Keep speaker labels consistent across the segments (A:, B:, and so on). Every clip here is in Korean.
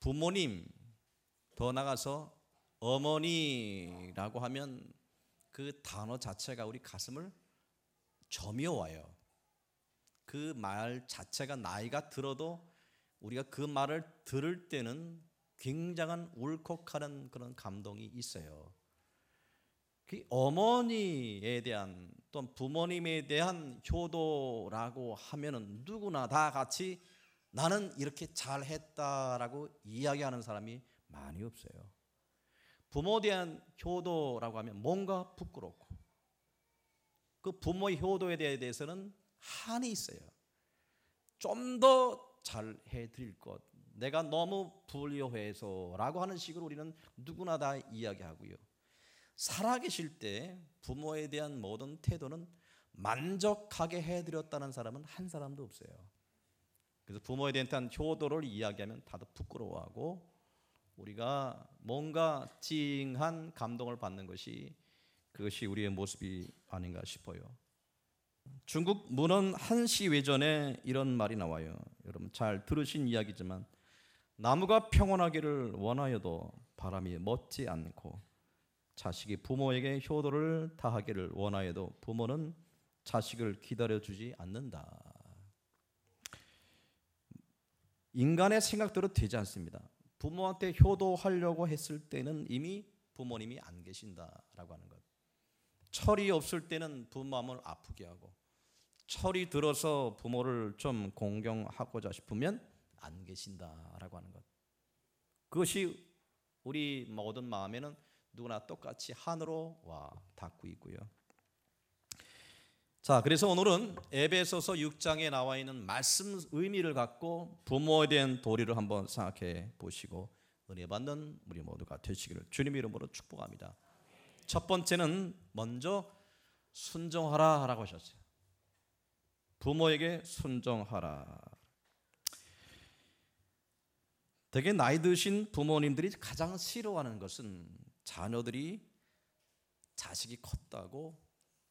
A: 부모님, 더 나가서 어머니라고 하면 그 단어 자체가 우리 가슴을 저며와요. 그 말 자체가 나이가 들어도 우리가 그 말을 들을 때는 굉장한 울컥하는 그런 감동이 있어요. 그 어머니에 대한 또는 부모님에 대한 효도라고 하면은 누구나 다 같이 나는 이렇게 잘했다라고 이야기하는 사람이 많이 없어요. 부모에 대한 효도라고 하면 뭔가 부끄럽고 그 부모의 효도에 대해서는 한이 있어요. 좀 더 잘해 드릴 것, 내가 너무 불효해서라고 하는 식으로 우리는 누구나 다 이야기하고요. 살아계실 때 부모에 대한 모든 태도는 만족하게 해드렸다는 사람은 한 사람도 없어요. 그래서 부모에 대한 효도를 이야기하면 다들 부끄러워하고 우리가 뭔가 찡한 감동을 받는 그것이 우리의 모습이 아닌가 싶어요. 중국 문헌 한시 외전에 이런 말이 나와요. 여러분 잘 들으신 이야기지만 나무가 평온하기를 원하여도 바람이 멎지 않고 자식이 부모에게 효도를 다하기를 원하여도 부모는 자식을 기다려주지 않는다. 인간의 생각대로 되지 않습니다. 부모한테 효도하려고 했을 때는 이미 부모님이 안 계신다라고 하는 것. 철이 없을 때는 부모 마음을 아프게 하고 철이 들어서 부모를 좀 공경하고자 싶으면 안 계신다라고 하는 것. 그것이 우리 모든 마음에는 누구나 똑같이 한으로 와 닿고 있고요. 자, 그래서 오늘은 에베소서 6장에 나와 있는 말씀 의미를 갖고 부모에 대한 도리를 한번 생각해 보시고 은혜 받는 우리 모두가 되시기를 주님 이름으로 축복합니다. 첫 번째는 먼저 순종하라라고 하셨어요. 부모에게 순종하라. 되게 나이 드신 부모님들이 가장 싫어하는 것은 자녀들이 자식이 컸다고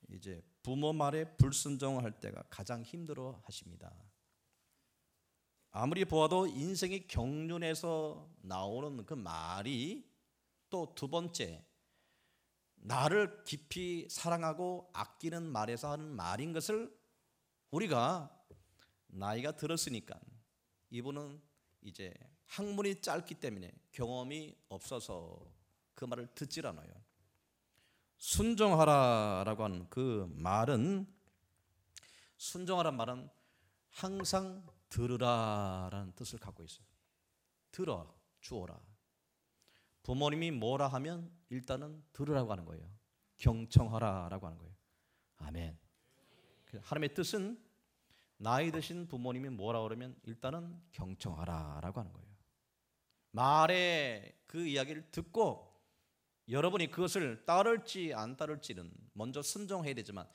A: 이제 부모 말에 불순종할 때가 가장 힘들어 하십니다. 아무리 보아도 인생의 경륜에서 나오는 그 말이 또 두 번째 나를 깊이 사랑하고 아끼는 말에서 하는 말인 것을 우리가 나이가 들었으니까 이분은 이제 학문이 짧기 때문에 경험이 없어서 그 말을 듣질 않아요. 순종하라라고 하는 그 말은 순종하라는 말은 항상 들으라라는 뜻을 갖고 있어요. 들어 주어라. 부모님이 뭐라 하면 일단은 들으라고 하는 거예요. 경청하라라고 하는 거예요. 아멘. 하나님의 뜻은 나이 드신 부모님이 뭐라 그러면 일단은 경청하라라고 하는 거예요. 말의 그 이야기를 듣고 여러분이 그것을 따를지 안 따를지는 먼저 순종해야 되지만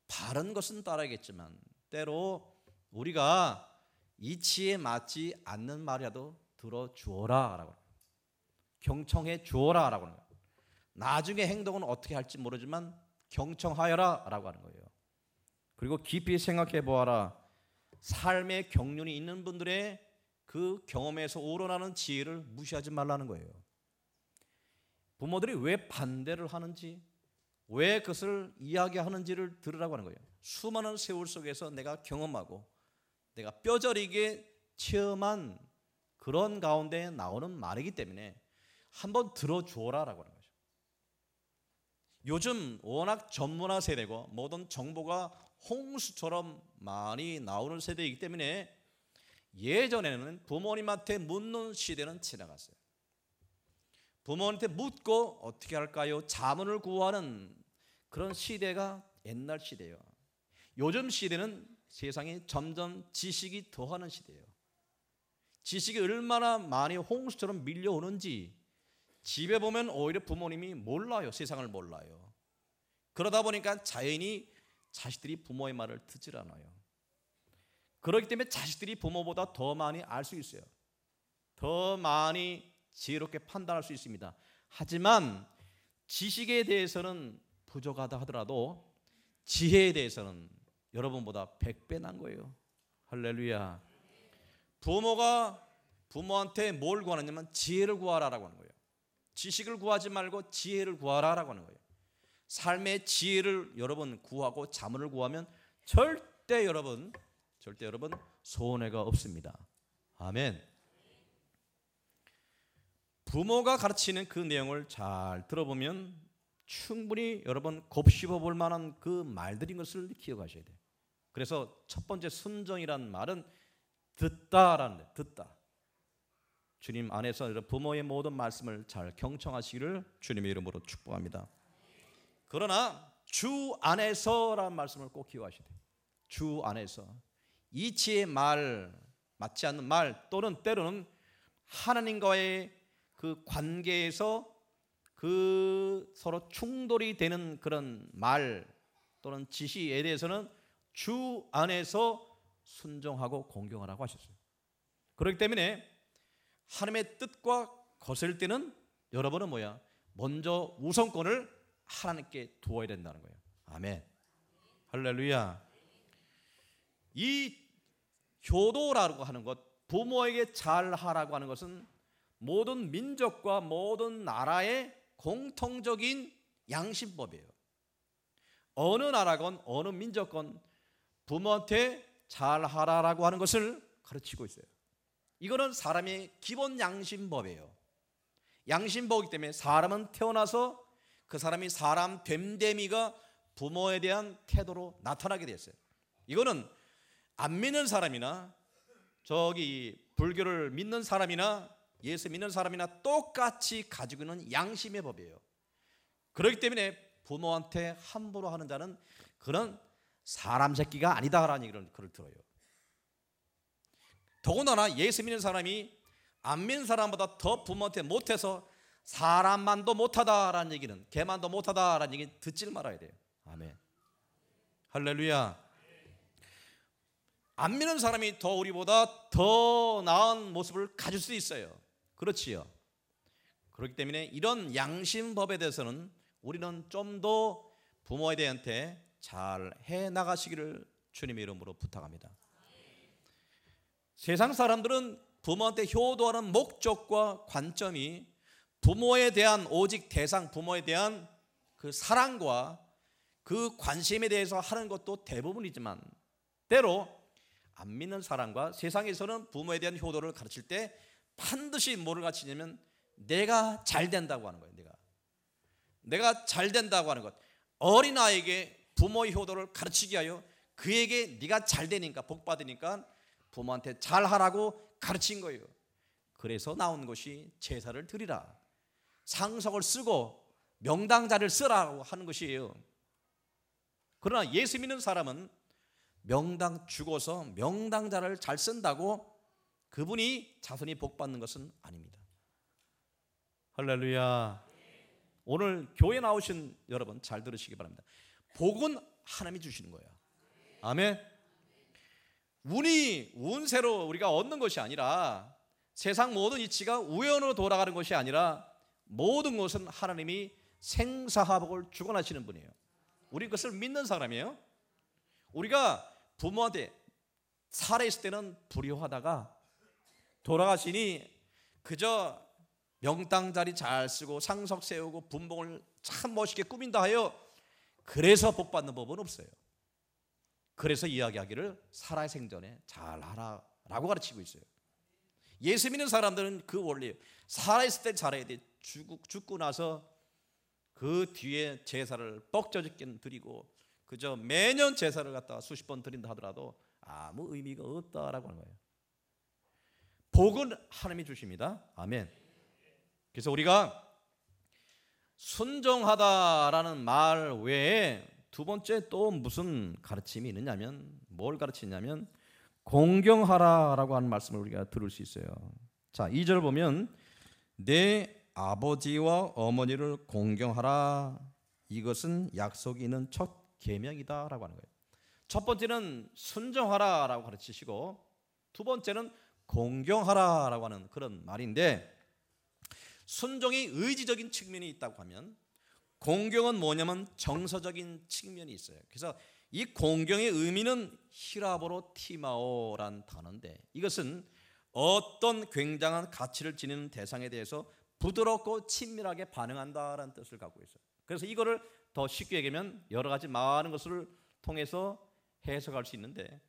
A: 바른 것은 따라야겠지만 때로 우리가 이치에 맞지 않는 말이라도 들어주어라 라고 경청해 주어라 라고 하는 거예요. 나중에 행동은 어떻게 할지 모르지만 경청하여라 라고 하는 거예요. 그리고 깊이 생각해 보아라. 삶의 경륜이 있는 분들의 그 경험에서 우러나는 지혜를 무시하지 말라는 거예요. 부모들이 왜 반대를 하는지, 왜 그것을 이야기하는지를 들으라고 하는 거예요. 수많은 세월 속에서 내가 경험하고 내가 뼈저리게 체험한 그런 가운데 나오는 말이기 때문에 한번 들어주어라라고 하는 거죠. 요즘 워낙 전문화 세대고 모든 정보가 홍수처럼 많이 나오는 세대이기 때문에 예전에는 부모님한테 묻는 시대는 지나갔어요. 부모님한테 묻고 어떻게 할까요? 자문을 구하는 그런 시대가 옛날 시대예요. 요즘 시대는 세상에 점점 지식이 더하는 시대예요. 지식이 얼마나 많이 홍수처럼 밀려오는지 집에 보면 오히려 부모님이 몰라요. 세상을 몰라요. 그러다 보니까 자연히 자식들이 부모의 말을 듣질 않아요. 그렇기 때문에 자식들이 부모보다 더 많이 알 수 있어요. 더 많이 지혜롭게 판단할 수 있습니다. 하지만 지식에 대해서는 부족하다 하더라도 지혜에 대해서는 여러분보다 100배 난 거예요. 할렐루야. 부모가 부모한테 뭘 구하느냐면 지혜를 구하라라고 하는 거예요. 지식을 구하지 말고 지혜를 구하라라고 하는 거예요. 삶의 지혜를 여러분 구하고 자문을 구하면 절대 여러분 손해가 없습니다. 아멘. 부모가 가르치는 그 내용을 잘 들어보면 충분히 여러분 곱씹어 볼 만한 그 말들인 것을 기억하셔야 돼요. 그래서 첫 번째 순종이란 말은 듣다라는 데, 듣다. 주님 안에서 부모의 모든 말씀을 잘 경청하시기를 주님의 이름으로 축복합니다. 그러나 주 안에서라는 말씀을 꼭 기억하셔야 돼요. 주 안에서 이치의 말, 맞지 않는 말 또는 때로는 하나님과의 그 관계에서 그 서로 충돌이 되는 그런 말 또는 지시에 대해서는 주 안에서 순종하고 공경하라고 하셨어요. 그렇기 때문에 하나님의 뜻과 거슬 때는 여러분은 먼저 우선권을 하나님께 두어야 된다는 거예요. 아멘. 할렐루야. 이 효도라고 하는 것, 부모에게 잘하라고 하는 것은 모든 민족과 모든 나라의 공통적인 양심법이에요. 어느 나라건 어느 민족건 부모한테 잘하라고 하는 것을 가르치고 있어요. 이거는 사람의 기본 양심법이에요. 양심법이기 때문에 사람은 태어나서 그 사람이 사람 됨됨이가 부모에 대한 태도로 나타나게 됐어요. 이거는 안 믿는 사람이나 불교를 믿는 사람이나 예수 믿는 사람이나 똑같이 가지고 있는 양심의 법이에요. 그렇기 때문에 부모한테 함부로 하는 자는 그런 사람 새끼가 아니다라는 얘기를 들어요. 더군다나 예수 믿는 사람이 안 믿는 사람보다 더 부모한테 못해서 사람만도 못하다라는 얘기는, 개만도 못하다라는 얘기 듣질 말아야 돼요. 아멘. 할렐루야. 안 믿는 사람이 더 우리보다 더 나은 모습을 가질 수 있어요. 그렇지요. 그렇기 때문에 이런 양심법에 대해서는 우리는 좀 더 부모에 대한테 잘 해나가시기를 주님의 이름으로 부탁합니다. 세상 사람들은 부모한테 효도하는 목적과 관점이 부모에 대한 오직 대상, 부모에 대한 그 사랑과 그 관심에 대해서 하는 것도 대부분이지만 때로 안 믿는 사람과 세상에서는 부모에 대한 효도를 가르칠 때 반드시 뭐를 가르치냐면 내가 잘 된다고 하는 거예요. 내가 잘 된다고 하는 것. 어린아이에게 부모의 효도를 가르치기 위하여 그에게 네가 잘 되니까 복 받으니까 부모한테 잘하라고 가르친 거예요. 그래서 나온 것이 제사를 드리라, 상석을 쓰고 명당자를 쓰라고 하는 것이에요. 그러나 예수 믿는 사람은 명당 죽어서 명당자를 잘 쓴다고 그분이 자손이 복 받는 것은 아닙니다. 할렐루야. 오늘 교회 나오신 여러분 잘 들으시기 바랍니다. 복은 하나님이 주시는 거예요. 아멘. 운세로 우리가 얻는 것이 아니라, 세상 모든 이치가 우연으로 돌아가는 것이 아니라 모든 것은 하나님이 생사화복을 주관하시는 분이에요. 우리 그것을 믿는 사람이에요. 우리가 부모한테 살아있을 때는 불효하다가 돌아가시니 그저 명당자리 잘 쓰고 상석 세우고 분봉을 참 멋있게 꾸민다 하여 그래서 복 받는 법은 없어요. 그래서 이야기하기를 살아생전에 잘하라라고 가르치고 있어요. 예수 믿는 사람들은 그 원리예요. 살아있을 때 잘해야 돼. 죽고 나서 그 뒤에 제사를 뻑저짓게 드리고 그저 매년 제사를 갖다가 수십 번 드린다 하더라도 아무 의미가 없다라고 하는 거예요. 복은 하나님이 주십니다. 아멘. 그래서 우리가 순종하다라는 말 외에 두 번째 또 무슨 가르침이 있느냐면, 뭘 가르치냐면 공경하라라고 하는 말씀을 우리가 들을 수 있어요. 자, 2절 보면 내 아버지와 어머니를 공경하라, 이것은 약속이 있는 첫 계명이다라고 하는 거예요. 첫 번째는 순종하라라고 가르치시고 두 번째는 공경하라라고 하는 그런 말인데, 순종이 의지적인 측면이 있다고 하면 공경은 뭐냐면 정서적인 측면이 있어요. 그래서 이 공경의 의미는 히라보로 티마오란 단어인데 이것은 어떤 굉장한 가치를 지니는 대상에 대해서 부드럽고 친밀하게 반응한다라는 뜻을 갖고 있어요. 그래서 이거를 더 쉽게 얘기하면 여러 가지 많은 것을 통해서 해석할 수 있는데,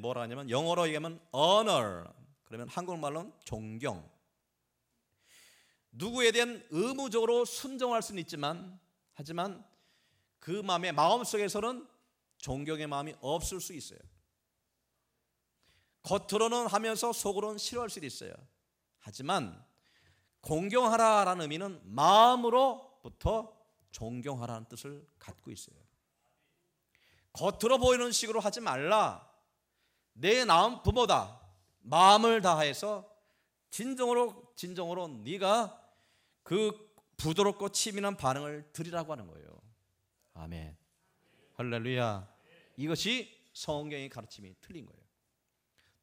A: 뭐라 하냐면 영어로 얘기하면 honor, 그러면 한국말로는 존경. 누구에 대한 의무적으로 순종할 수는 있지만, 하지만 그 마음속에서는 존경의 마음이 없을 수 있어요. 겉으로는 하면서 속으로는 싫어할 수도 있어요. 하지만 공경하라라는 의미는 마음으로부터 존경하라는 뜻을 갖고 있어요. 겉으로 보이는 식으로 하지 말라. 내 마음 부모다. 마음을 다해서 진정으로 네가 그 부드럽고 치밀한 반응을 드리라고 하는 거예요. 아멘. 할렐루야. 이것이 성경의 가르침이 틀린 거예요.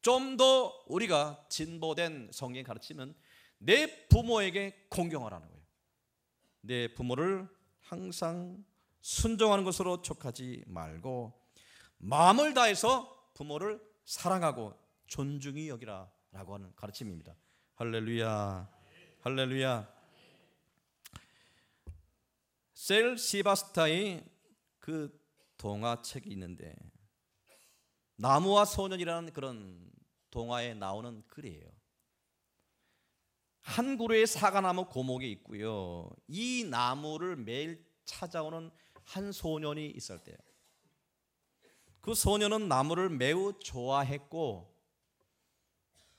A: 좀 더 우리가 진보된 성경의 가르침은 내 부모에게 공경하라는 거예요. 내 부모를 항상 순종하는 것으로 촉하지 말고 마음을 다해서 부모를 사랑하고 존중히 여기라라고 하는 가르침입니다. 할렐루야. 할렐루야. 셀 시바스타의 그 동화책이 있는데, 나무와 소년이라는 그런 동화에 나오는 글이에요. 한 그루의 사과나무 고목이 있고요. 이 나무를 매일 찾아오는 한 소년이 있을 때요. 그 소년은 나무를 매우 좋아했고,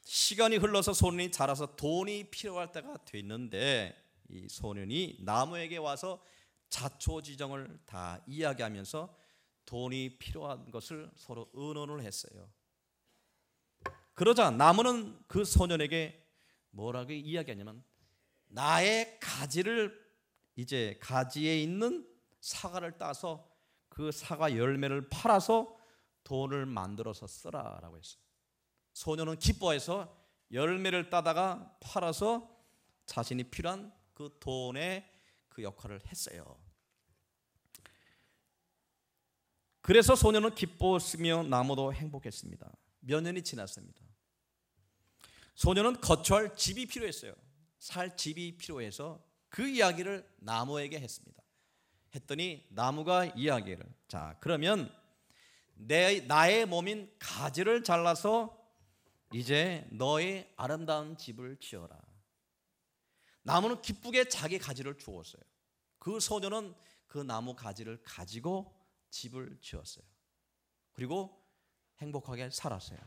A: 시간이 흘러서 소년이 자라서 돈이 필요할 때가 됐는데, 이 소년이 나무에게 와서 자초지정을 다 이야기하면서 돈이 필요한 것을 서로 의논을 했어요. 그러자 나무는 그 소년에게 뭐라고 이야기하냐면, 나의 가지에 있는 사과를 따서 그 사과 열매를 팔아서 돈을 만들어서 쓰라라고 했어요. 소년은 기뻐해서 열매를 따다가 팔아서 자신이 필요한 그 돈의 그 역할을 했어요. 그래서 소년은 기뻤으며 나무도 행복했습니다. 몇 년이 지났습니다. 소년은 거처할 집이 필요했어요. 살 집이 필요해서 그 이야기를 나무에게 했습니다. 했더니 나무가 이야기를, 자, 그러면 나의 몸인 가지를 잘라서 이제 너의 아름다운 집을 지어라. 나무는 기쁘게 자기 가지를 주었어요. 그 소년은 그 나무 가지를 가지고 집을 지었어요. 그리고 행복하게 살았어요.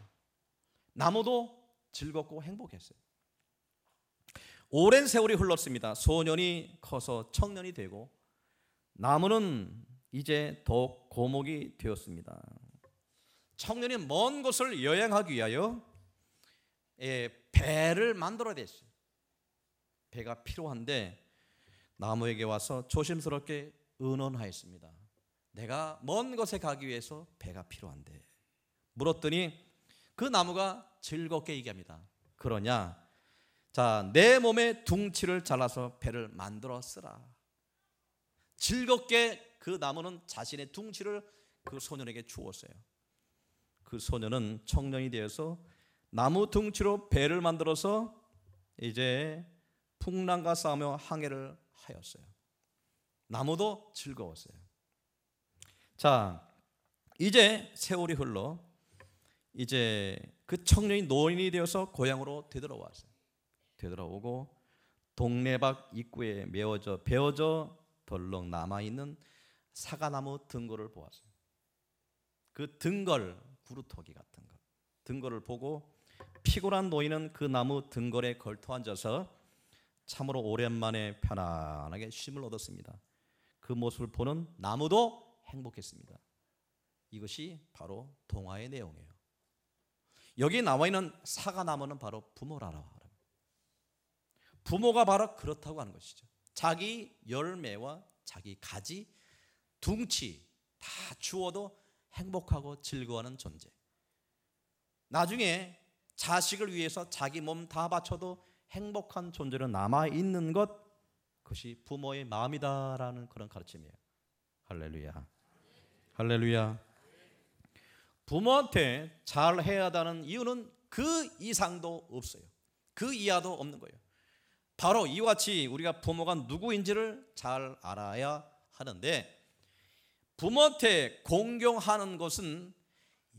A: 나무도 즐겁고 행복했어요. 오랜 세월이 흘렀습니다. 소년이 커서 청년이 되고, 나무는 이제 더욱 고목이 되었습니다. 청년이 먼 곳을 여행하기 위하여 배를 만들어야 됐어요. 배가 필요한데 나무에게 와서 조심스럽게 의논하였습니다. 내가 먼 곳에 가기 위해서 배가 필요한데, 물었더니 그 나무가 즐겁게 얘기합니다. 그러냐? 자, 내 몸의 둥치를 잘라서 배를 만들어 쓰라. 즐겁게 그 나무는 자신의 둥치를 그 소년에게 주었어요. 그 소년은 청년이 되어서 나무 둥치로 배를 만들어서 이제 풍랑과 싸우며 항해를 하였어요. 나무도 즐거웠어요. 자, 이제 세월이 흘러 이제 그 청년이 노인이 되어서 고향으로 되돌아왔어요. 되돌아오고 동네 밖 입구에 베어져 덜렁 남아있는 사과나무 등걸을 보았어요. 그 등걸, 구루토기 같은 것, 등걸을 보고 피곤한 노인은 그 나무 등걸에 걸터 앉아서 참으로 오랜만에 편안하게 쉼을 얻었습니다. 그 모습을 보는 나무도 행복했습니다. 이것이 바로 동화의 내용이에요. 여기 나와 있는 사과나무는 바로 부모라고 합니다. 부모가 바로 그렇다고 하는 것이죠. 자기 열매와 자기 가지, 둥치 다 주어도 행복하고 즐거워하는 존재. 나중에 자식을 위해서 자기 몸 다 바쳐도 행복한 존재로 남아있는 것, 그것이 부모의 마음이다라는 그런 가르침이에요. 할렐루야. 할렐루야. 부모한테 잘해야 한다는 이유는 그 이상도 없어요. 그 이하도 없는 거예요. 바로 이와 같이 우리가 부모가 누구인지를 잘 알아야 하는데, 부모한테 공경하는 것은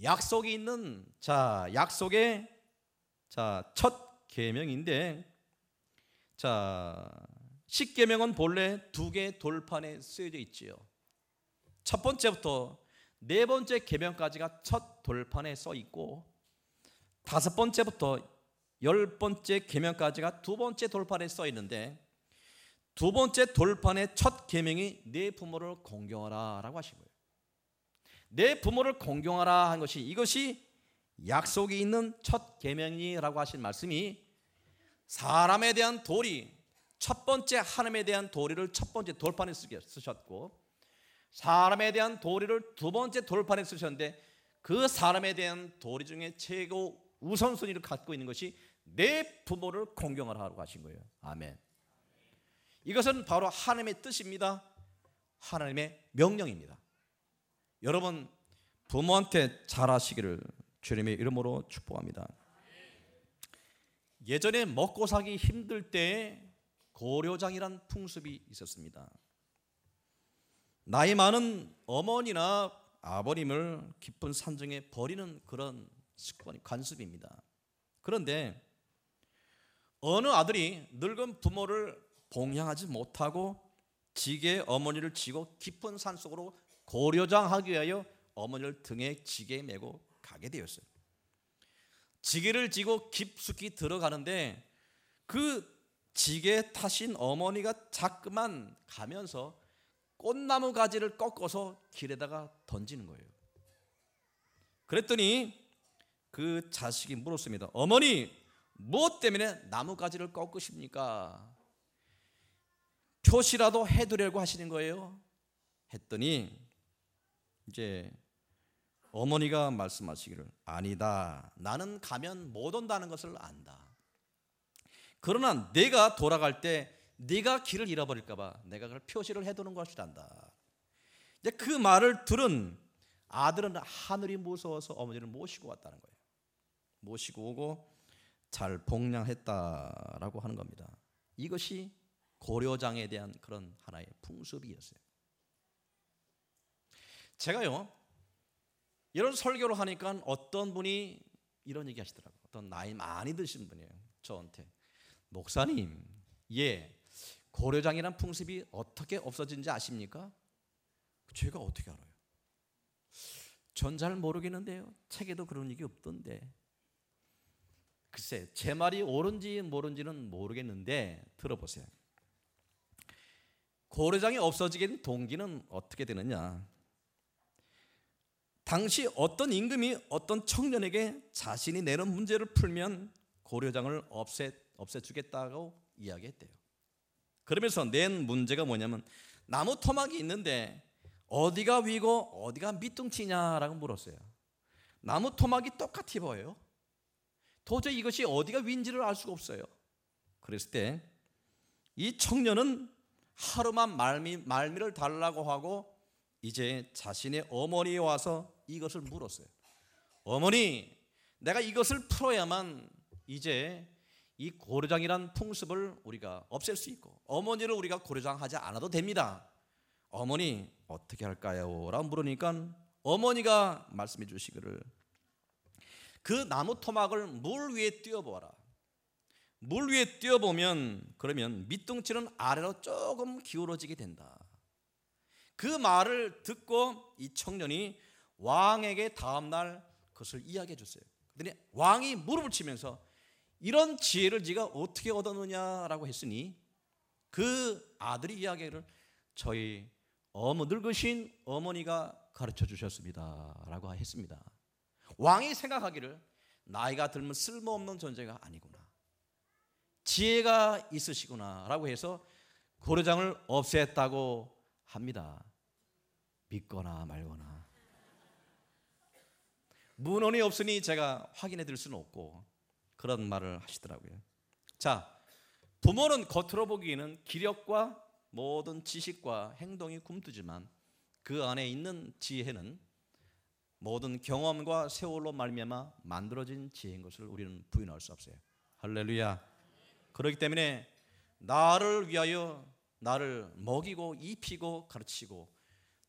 A: 약속이 있는 약속의 첫 계명인데, 10계명은 본래 2개 돌판에 쓰여져 있지요. 첫 번째부터 네 번째 계명까지가 첫 돌판에 써 있고, 5번째부터 10번째 계명까지가 2번째 돌판에 써 있는데, 2번째 돌판의 첫 계명이 내 부모를 공경하라라고 하신 거예요. 내 부모를 공경하라 한 것이, 이것이 약속이 있는 첫 계명이라고 하신 말씀이, 사람에 대한 도리, 첫 번째 하나님에 대한 도리를 첫 번째 돌판에 쓰셨고, 사람에 대한 도리를 2번째 돌판에 쓰셨는데, 그 사람에 대한 도리 중에 최고 우선순위를 갖고 있는 것이 내 부모를 공경하라고 하신 거예요. 아멘. 이것은 바로 하나님의 뜻입니다. 하나님의 명령입니다. 여러분, 부모한테 잘하시기를 주님의 이름으로 축복합니다. 예전에 먹고 살기 힘들 때에 고려장이란 풍습이 있었습니다. 나이 많은 어머니나 아버님을 깊은 산중에 버리는 그런 습관이 관습입니다. 그런데 어느 아들이 늙은 부모를 봉양하지 못하고 지게 어머니를 지고 깊은 산속으로 고려장하기 위하여 어머니를 등에 지게 메고 가게 되었어요. 지게를 지고 깊숙이 들어가는데, 그 지게 타신 어머니가 자꾸만 가면서 꽃나무 가지를 꺾어서 길에다가 던지는 거예요. 그랬더니 그 자식이 물었습니다. 어머니, 무엇 때문에 나무 가지를 꺾으십니까? 표시라도 해두려고 하시는 거예요? 했더니 이제 어머니가 말씀하시기를, 아니다, 나는 가면 못 온다는 것을 안다. 그러나 내가 돌아갈 때 네가 길을 잃어버릴까 봐 내가 그걸 표시를 해두는 것이란다. 이제 그 말을 들은 아들은 하늘이 무서워서 어머니를 모시고 왔다는 거예요. 모시고 오고 잘 봉양했다라고 하는 겁니다. 이것이 고려장에 대한 그런 하나의 풍습이었어요. 제가요, 이런 설교를 하니까 어떤 분이 이런 얘기 하시더라고요. 어떤 나이 많이 드신 분이에요. 저한테, 목사님, 고려장이란 풍습이 어떻게 없어진지 아십니까? 제가 어떻게 알아요? 전 잘 모르겠는데요. 책에도 그런 얘기 없던데. 글쎄, 제 말이 옳은지 모른지는 모르겠는데 들어보세요. 고려장이 없어지게 된 동기는 어떻게 되느냐? 당시 어떤 임금이 어떤 청년에게 자신이 내는 문제를 풀면 고려장을 없애주겠다고 이야기했대요. 그러면서 낸 문제가 뭐냐면, 나무 토막이 있는데 어디가 위고 어디가 밑둥치냐라고 물었어요. 나무 토막이 똑같이 보여요. 도저히 이것이 어디가 위인지를 알 수가 없어요. 그랬을 때 이 청년은 하루만 말미를 달라고 하고 이제 자신의 어머니에 와서 이것을 물었어요. 어머니, 내가 이것을 풀어야만 이제 이 고려장이란 풍습을 우리가 없앨 수 있고 어머니를 우리가 고려장하지 않아도 됩니다. 어머니, 어떻게 할까요? 라고 물으니까 어머니가 말씀해 주시기를, 그 나무 토막을 물 위에 띄워보아라. 물 위에 띄워보면 그러면 밑둥치는 아래로 조금 기울어지게 된다. 그 말을 듣고 이 청년이 왕에게 다음날 그것을 이야기해 줬어요. 그랬더니 왕이 무릎을 치면서, 이런 지혜를 네가 어떻게 얻었느냐라고 했으니 그 아들이 이야기를, 저희 늙으신 어머니가 가르쳐 주셨습니다 라고 했습니다. 왕이 생각하기를, 나이가 들면 쓸모없는 존재가 아니구나, 지혜가 있으시구나 라고 해서 고려장을 없앴다고 합니다. 믿거나 말거나. 문헌이 없으니 제가 확인해 드릴 수는 없고 그런 말을 하시더라고요. 자, 부모는 겉으로 보기에는 기력과 모든 지식과 행동이 굼뜨지만 그 안에 있는 지혜는 모든 경험과 세월로 말미암아 만들어진 지혜인 것을 우리는 부인할 수 없어요. 할렐루야. 그렇기 때문에 나를 위하여 나를 먹이고 입히고 가르치고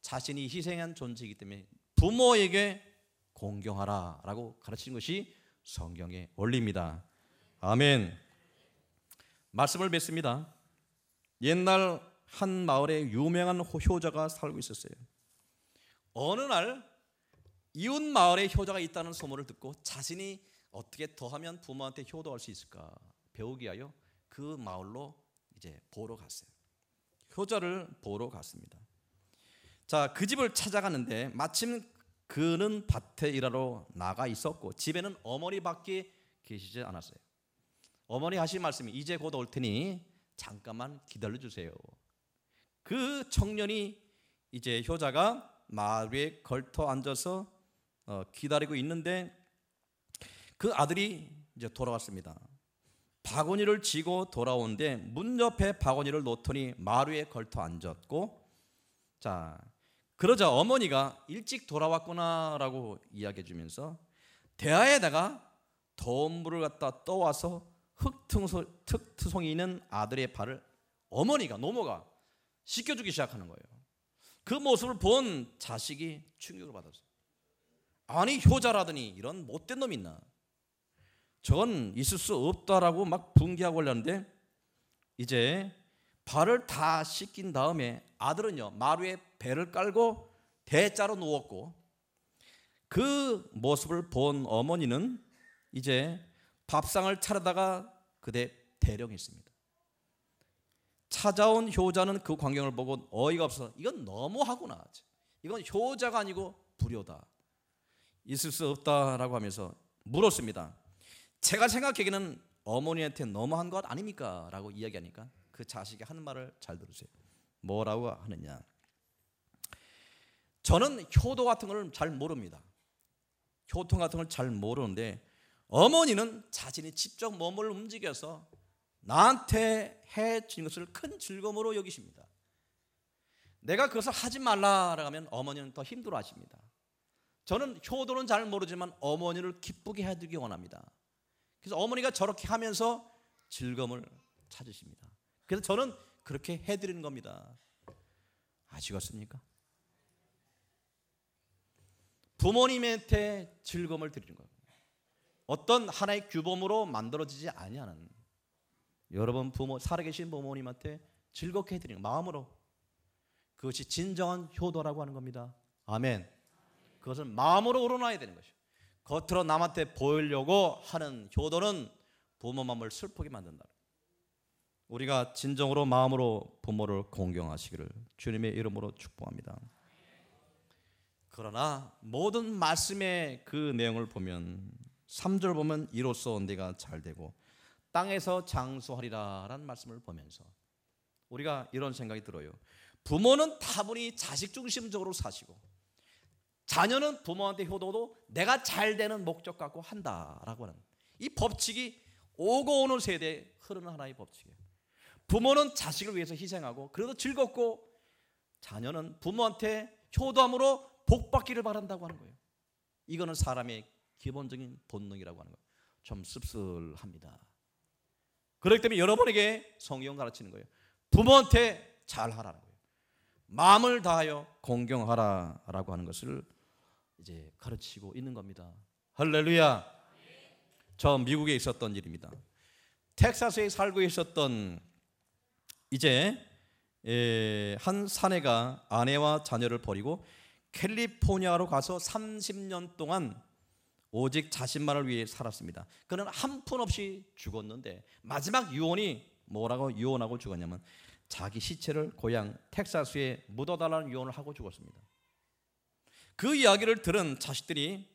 A: 자신이 희생한 존재이기 때문에 부모에게 공경하라 라고 가르치는 것이 성경의 원리입니다. 아멘. 말씀을 뵙습니다. 옛날 한 마을에 유명한 효자가 살고 있었어요. 어느 날 이웃 마을에 효자가 있다는 소문을 듣고 자신이 어떻게 더하면 부모한테 효도할 수 있을까 배우기 위하여 그 마을로 이제 보러 갔어요. 효자를 보러 갔습니다. 자, 그 집을 찾아가는데 마침 그는 밭에 일하러 나가 있었고 집에는 어머니밖에 계시지 않았어요. 어머니 하신 말씀이 이제 곧 올 테니 잠깐만 기다려 주세요. 그 청년이 이제 효자가 마을 위에 걸터 앉아서 기다리고 있는데 그 아들이 이제 돌아왔습니다. 바구니를 쥐고 돌아오는데 문 옆에 바구니를 놓더니 마루 위에 걸터 앉았고, 자, 그러자 어머니가 일찍 돌아왔구나라고 이야기해 주면서 대야에다가 더운 물을 갖다 떠와서 흙투성이 있는 아들의 발을 어머니가 노모가 씻겨주기 시작하는 거예요. 그 모습을 본 자식이 충격을 받았어요. 아니 효자라더니 이런 못된 놈이 있나, 저건 있을 수 없다라고 막 분개하고 하려는데 이제 발을 다 씻긴 다음에 아들은요 마루에 배를 깔고 대자로 누웠고, 그 모습을 본 어머니는 이제 밥상을 차려다가 그대 대령했습니다. 찾아온 효자는 그 광경을 보고 어이가 없어서 이건 너무하구나, 이건 효자가 아니고 불효다, 있을 수 없다라고 하면서 물었습니다. 제가 생각하기에는 어머니한테 너무한 것 아닙니까? 라고 이야기하니까 그 자식이 하는 말을 잘 들으세요. 뭐라고 하느냐, 저는 효도 같은 걸 잘 모릅니다. 효통 같은 걸 잘 모르는데 어머니는 자신이 직접 몸을 움직여서 나한테 해준 것을 큰 즐거움으로 여기십니다. 내가 그것을 하지 말라라고 하면 어머니는 더 힘들어 하십니다. 저는 효도는 잘 모르지만 어머니를 기쁘게 해드리기 원합니다. 그래서 어머니가 저렇게 하면서 즐거움을 찾으십니다. 그래서 저는 그렇게 해드리는 겁니다. 아시겠습니까? 부모님한테 즐거움을 드리는 거예요. 어떤 하나의 규범으로 만들어지지 아니하는, 여러분 부모, 살아계신 부모님한테 즐겁게 해드리는 마음으로, 그것이 진정한 효도라고 하는 겁니다. 아멘. 그것은 마음으로 우러나야 되는 것이죠. 겉으로 남한테 보이려고 하는 효도는 부모 마음을 슬프게 만든다. 우리가 진정으로 마음으로 부모를 공경하시기를 주님의 이름으로 축복합니다. 그러나 모든 말씀의 그 내용을 보면 3절 보면 이로써 내가 잘되고 땅에서 장수하리라 라는 말씀을 보면서 우리가 이런 생각이 들어요. 부모는 다분히 자식 중심적으로 사시고 자녀는 부모한테 효도도 내가 잘 되는 목적 갖고 한다라고 하는 이 법칙이 오고 오는 세대에 흐르는 하나의 법칙이에요. 부모는 자식을 위해서 희생하고 그래도 즐겁고, 자녀는 부모한테 효도함으로 복받기를 바란다고 하는 거예요. 이거는 사람의 기본적인 본능이라고 하는 거예요. 좀 씁쓸합니다. 그렇기 때문에 여러분에게 성경 가르치는 거예요. 부모한테 잘하라는 거예요. 마음을 다하여 공경하라라고 하는 것을 이제 가르치고 있는 겁니다. 할렐루야. 저 미국에 있었던 일입니다. 텍사스에 살고 있었던 이제 한 사내가 아내와 자녀를 버리고 캘리포니아로 가서 30년 동안 오직 자신만을 위해 살았습니다. 그는 한 푼 없이 죽었는데 마지막 유언이 뭐라고 유언하고 죽었냐면 자기 시체를 고향 텍사스에 묻어달라는 유언을 하고 죽었습니다. 그 이야기를 들은 자식들이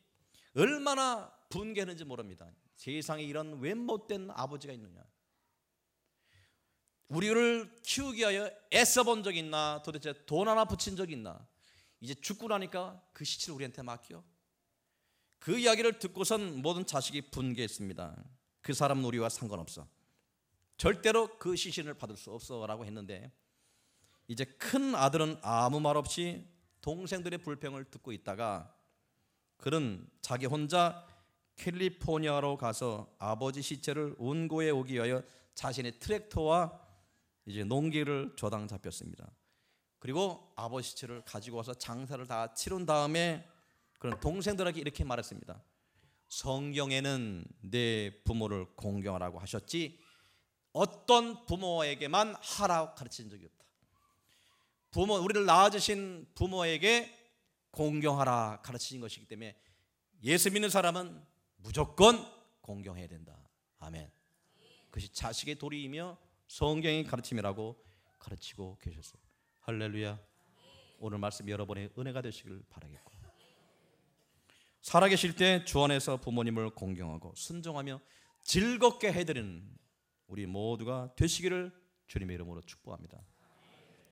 A: 얼마나 분개했는지 모릅니다. 세상에 이런 왜 못된 아버지가 있느냐, 우리를 키우기 위하여 애써본 적이 있나, 도대체 돈 하나 붙인 적이 있나, 이제 죽고 나니까 그 시체를 우리한테 맡겨. 그 이야기를 듣고선 모든 자식이 분개했습니다. 그 사람은 우리와 상관없어, 절대로 그 시신을 받을 수 없어 라고 했는데, 이제 큰 아들은 아무 말 없이 동생들의 불평을 듣고 있다가 그는 자기 혼자 캘리포니아로 가서 아버지 시체를 운고해 오기 위하여 자신의 트랙터와 이제 농기를 조당 잡혔습니다. 그리고 아버지 시체를 가지고 와서 장사를 다 치른 다음에 그런 동생들에게 이렇게 말했습니다. 성경에는 내 부모를 공경하라고 하셨지 어떤 부모에게만 하라고 가르친 적이 없다. 부모, 우리를 낳아주신 부모에게 공경하라 가르치신 것이기 때문에 예수 믿는 사람은 무조건 공경해야 된다. 아멘. 그것이 자식의 도리이며 성경의 가르침이라고 가르치고 계셨어요. 할렐루야. 오늘 말씀 여러분의 은혜가 되시길 바라겠고, 살아계실 때 주 안에서 부모님을 공경하고 순종하며 즐겁게 해드리는 우리 모두가 되시기를 주님의 이름으로 축복합니다.